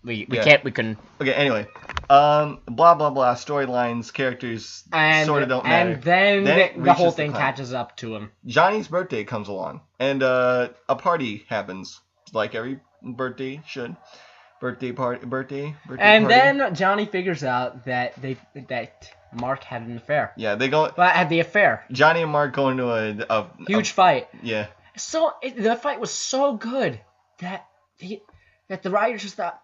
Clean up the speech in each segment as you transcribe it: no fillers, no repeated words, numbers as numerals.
We couldn't. Okay, anyway. Blah, blah, blah, storylines, characters sort of don't matter. And then the whole thing catches up to him. Johnny's birthday comes along, and a party happens, like every birthday should. Birthday And party. Then Johnny figures out that Mark had an affair. Yeah, they go... But had the affair. Johnny and Mark go into a huge fight. Yeah. So, the fight was so good that the writers just thought...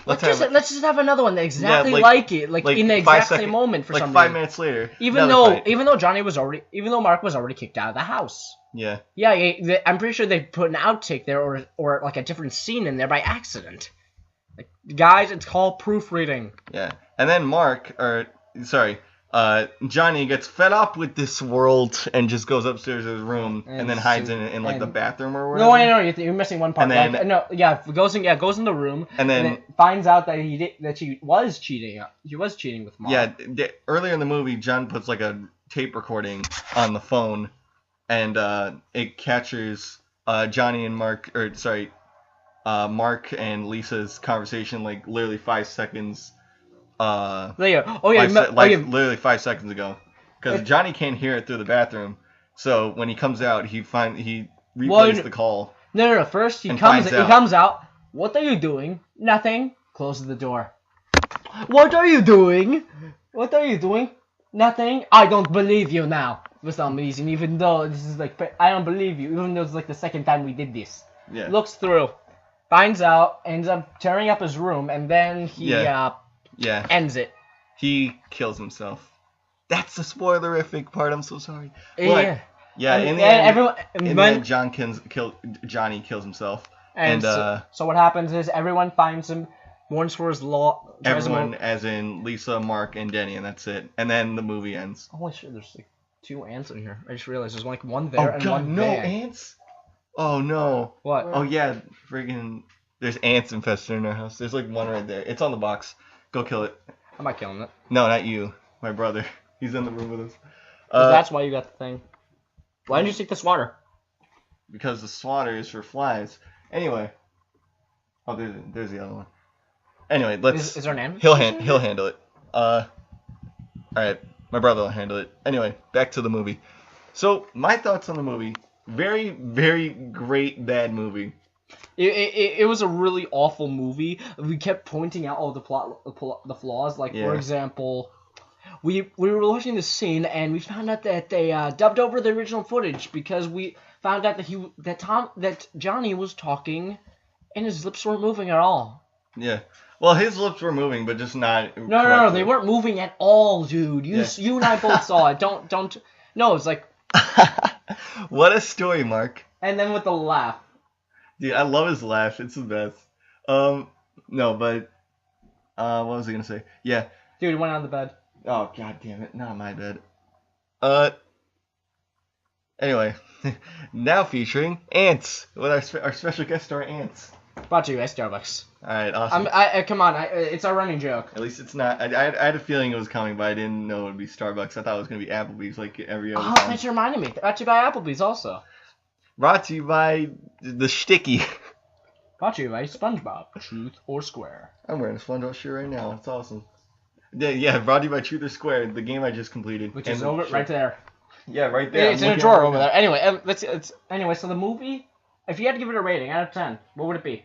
Let's just have another one exactly like it, like in the exact same moment for some reason. 5 minutes later. Even though Mark was already kicked out of the house. Yeah. Yeah, I'm pretty sure they put an outtake there or like a different scene in there by accident. Like, guys, it's called proofreading. Yeah, and then Johnny gets fed up with this world and just goes upstairs to his room and then hides in like the bathroom or whatever. No, you're missing one part. And then, goes in the room and then finds out that she was cheating. She was cheating with Mark. Yeah, earlier in the movie, John puts like a tape recording on the phone, and it captures Johnny and Mark and Lisa's conversation like literally 5 seconds. Literally 5 seconds ago, because Johnny can't hear it through the bathroom. So when he comes out, he replays the call. No. First he comes out. What are you doing? Nothing. Closes the door. What are you doing? Nothing. I don't believe you now. For some reason, even though this is like I don't believe you, even though it's like the second time we did this. Yeah. Looks through, finds out, ends up tearing up his room, and then he ends it. He kills himself. That's the spoilerific part. I'm so sorry. Yeah. Yeah. In the end, Johnny kills himself. And so what happens is everyone finds him, mourns for his law. Everyone, as in Lisa, Mark, and Denny, and that's it. And then the movie ends. Holy shit! There's like 2 ants in here. I just realized there's like one there and one there. No ants? Oh no. What? Oh yeah, friggin'. There's ants infested in our house. There's like one right there. It's on the box. Go kill it. I'm not killing it. No, not you. My brother. He's in the room with us. That's why you got the thing. Why didn't you take the swatter? Because the swatter is for flies. Anyway. Oh, there's the other one. Anyway, let's... Is there an animal? He'll handle it. Alright. My brother will handle it. Anyway, back to the movie. So, my thoughts on the movie. Very, very great bad movie. It was a really awful movie. We kept pointing out all the flaws. Like, for example, we were watching this scene and we found out that they dubbed over the original footage because we found out that Johnny was talking and his lips weren't moving at all. Yeah. Well, his lips were moving, but just not. No, they weren't moving at all, dude. You and I both saw it. Don't. No, it's like. What a story, Mark. And then with the laugh. Dude, I love his laugh. It's the best. No, but what was I gonna say? Yeah. Dude, he went on the bed. Oh, god damn it! Not my bed. Anyway, now featuring Ants with our special guest star Ants. Brought to you by Starbucks. All right, awesome. Come on, it's our running joke. At least it's not. I had a feeling it was coming, but I didn't know it would be Starbucks. I thought it was gonna be Applebee's like every other time. Oh, that reminded me. Brought to you by Applebee's also. Brought to you by the Sticky. Brought to you by SpongeBob. Truth or Square. I'm wearing a SpongeBob shirt right now. It's awesome. Yeah, brought to you by Truth or Square, the game I just completed. Which is over right there. Yeah, right there. It's in a drawer over there. Anyway, anyway, so the movie, if you had to give it a rating out of 10, what would it be?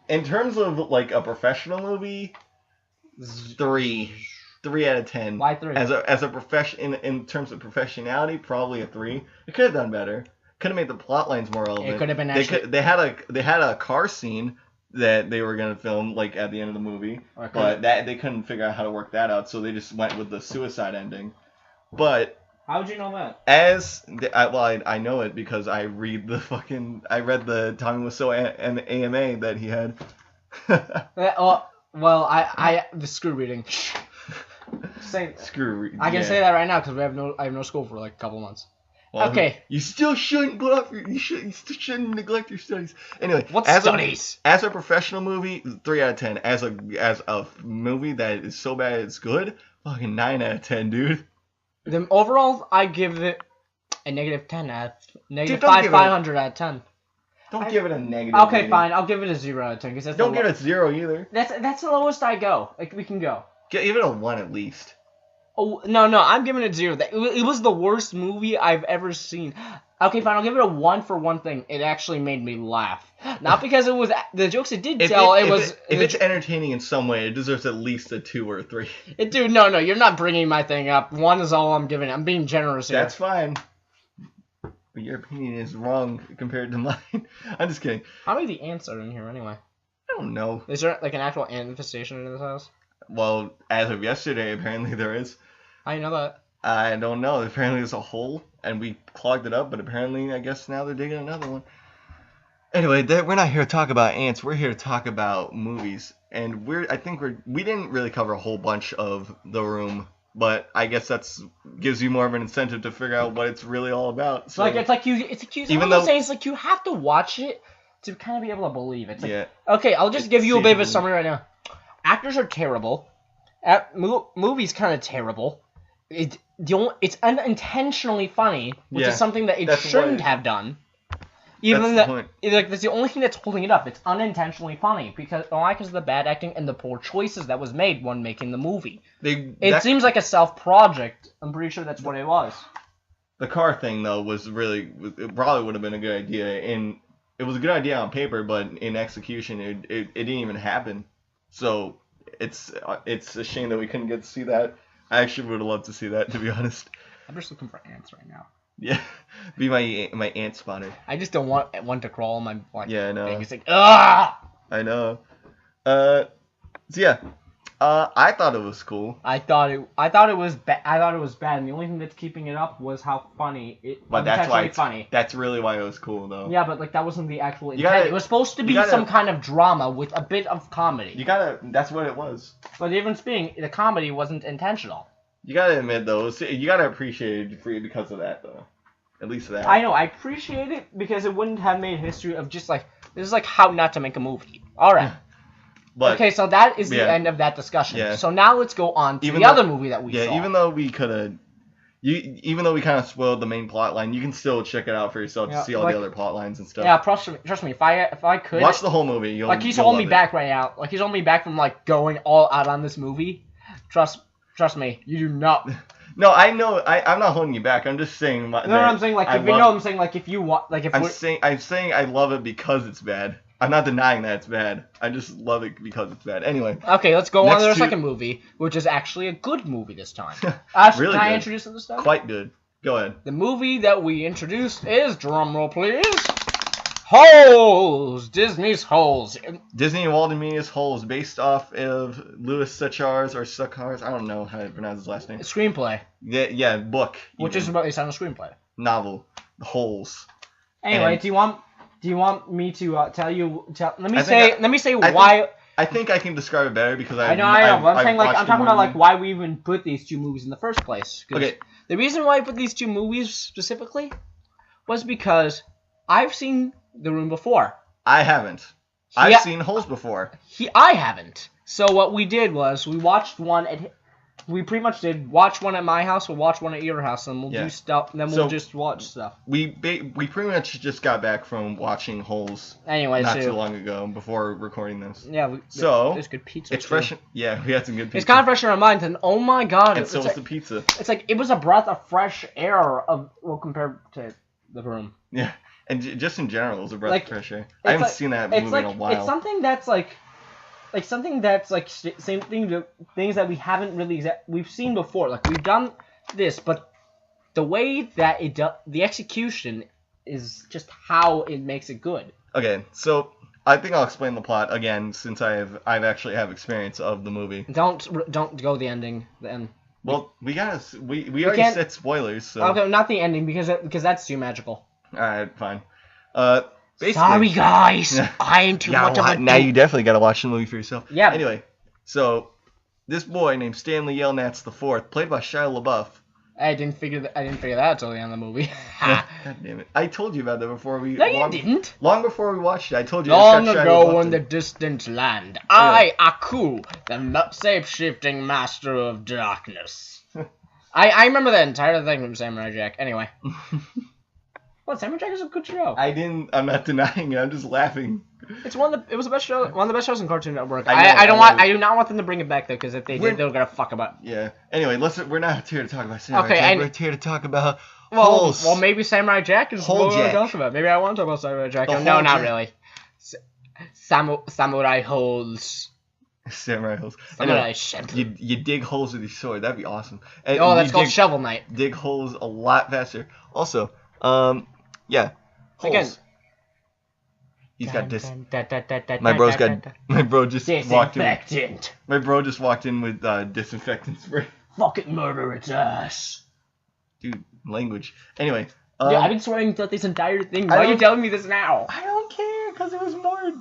In terms of like a professional movie, 3 out of 10. Why 3? As a profession in terms of professionality, probably a 3. It could have done better. Could have made the plot lines more relevant. It could have been actually. They had a car scene that they were gonna film like at the end of the movie, but they couldn't figure out how to work that out, so they just went with the suicide ending. But how would you know that? I know it because I read the Tommy Wiseau and AMA that he had. The screw reading. Screw reading. I can say that right now because I have no school for like a couple months. Well, okay. You still shouldn't you still shouldn't neglect your studies. Anyway, what studies? As a professional movie, 3 out of 10. As a movie that is so bad it's good, fucking 9 out of 10, dude. The overall, I give it a -10 out of -500 out of 10. Don't give it a negative. Okay, rating. fine. I'll give it a 0 out of 10. Cause Don't give it 0 either. That's the lowest I go. Like, we can go. Give it a 1 at least. Oh, no, I'm giving it 0. It was the worst movie I've ever seen. Okay, fine, I'll give it a 1 for one thing. It actually made me laugh. Not because it was the jokes it did tell. If it's entertaining in some way, it deserves at least a 2 or a 3. Dude, no, you're not bringing my thing up. 1 is all I'm giving it. I'm being generous here. That's fine. But your opinion is wrong compared to mine. I'm just kidding. How many of the ants are in here anyway? I don't know. Is there like an actual ant infestation in this house? Well, as of yesterday, apparently there is. How do you know that? I don't know. Apparently there's a hole, and we clogged it up, but apparently, I guess now they're digging another one. Anyway, we're not here to talk about ants. We're here to talk about movies. And we didn't really cover a whole bunch of The Room, but I guess gives you more of an incentive to figure out what it's really all about. So, it's like you have to watch it to kind of be able to believe it. Yeah. Okay, I'll just give you a bit of a summary right now. Actors are terrible. Movies kind of terrible. It's unintentionally funny, which is something that it shouldn't have done. That's the only thing that's holding it up. It's unintentionally funny because of the bad acting and the poor choices that was made when making the movie. It seems like a self-project. I'm pretty sure that's what it was. The car thing though it probably would have been a good idea, and it was a good idea on paper, but in execution it didn't even happen. So it's a shame that we couldn't get to see that. I actually would have loved to see that, to be honest. I'm just looking for ants right now. Yeah, be my ant spotter. I just don't want one to crawl on my I know. thing. It's like, ah! I know. So yeah, I thought it was cool. I thought it was bad, and the only thing that's keeping it up was how funny it. But that's really why it was cool, though. Yeah, but that wasn't the actual intent. It was supposed to be some kind of drama with a bit of comedy. That's what it was. But the difference being, the comedy wasn't intentional. You gotta admit, though, you gotta appreciate it because of that, though. At least that. I know, I appreciate it because it wouldn't have made history of just like, this is like how not to make a movie. Alright. Okay, so that is the end of that discussion. Yeah. So now let's go on to the other movie that we saw. Yeah, even though we kind of spoiled the main plot line, you can still check it out for yourself to see all the other plot lines and stuff. Yeah, trust me, if I could watch the whole movie, he's holding me back right now. Like he's holding me back from like going all out on this movie. Trust me, you do not. No, I know. I'm not holding you back. I'm just saying. I'm saying like if you want like if I'm saying I love it because it's bad. I'm not denying that it's bad. I just love it because it's bad. Anyway. Okay, let's go on to our second movie, which is actually a good movie this time. Really can I introduce it this time? Quite good. Go ahead. The movie that we introduced is, drumroll please, Holes! Disney's Holes. Disney and Walt Disney's Holes, based off of Louis Sachars, I don't know how to pronounce his last name. Screenplay. Yeah, book. Which is based on a screenplay. Novel. Holes. Anyway, do you want me to tell you? Let me say why. I think I can describe it better because I know. I'm talking about like why we even put these two movies in the first place. Okay. The reason why I put these two movies specifically was because I've seen The Room before. I haven't. I've seen Holes before. I haven't. So what we did was we watched one at. We pretty much did watch one at my house, we'll watch one at your house, and we'll do stuff. And then we'll just watch stuff. We pretty much just got back from watching Holes. Anyway, not too long ago before recording this. Yeah. There's good pizza. It's fresh. Yeah, we had some good pizza. It's kind of fresh in our minds, and oh my god! And so was the pizza. It's like it was a breath of fresh air compared to The Room. Yeah, and just in general, it was a breath of fresh air. I haven't seen that movie in a while. It's something that's same thing, things that we haven't really we've seen before. Like we've done this, but the way that the execution is just how it makes it good. Okay, so I think I'll explain the plot again since I've actually have experience of the movie. Don't go the ending then. Well, we already said spoilers. So. Okay, not the ending because that's too magical. All right, fine. Sorry, guys. I'm too much of a... Now you definitely got to watch the movie for yourself. Yeah. Anyway, so this boy named Stanley Yelnats IV, played by Shia LaBeouf. I didn't figure that out until the end of the movie. God damn it! I told you about that before we. No, you didn't. Long before we watched it, I told you. Long ago in the distant land, I, Aku, the shape-shifting master of darkness. I remember that entire thing from Samurai Jack. Anyway. What, Samurai Jack is a good show. I'm not denying it. I'm just laughing. It was the best show. One of the best shows in Cartoon Network. I do not want them to bring it back though, because if they did, they're gonna fuck about. Yeah. Anyway, we're not here to talk about Samurai Jack. We're here to talk about holes. Well, maybe Samurai Jack is what we're talking about. Maybe I want to talk about Samurai Jack. No, not really. Samurai holes. Samurai holes. Samurai shampoo. You dig holes with your sword. That'd be awesome. And that's called Shovel Knight. Dig holes a lot faster. Also, yeah. Holes. Again. He's got this. My bro just walked in. My bro just walked in with disinfectant spray. Fucking murder its ass. Dude, language. Anyway. Yeah, I've been swearing throughout this entire thing. Why are you telling me this now? I don't care, because it was more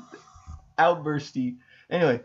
outbursty. Anyway,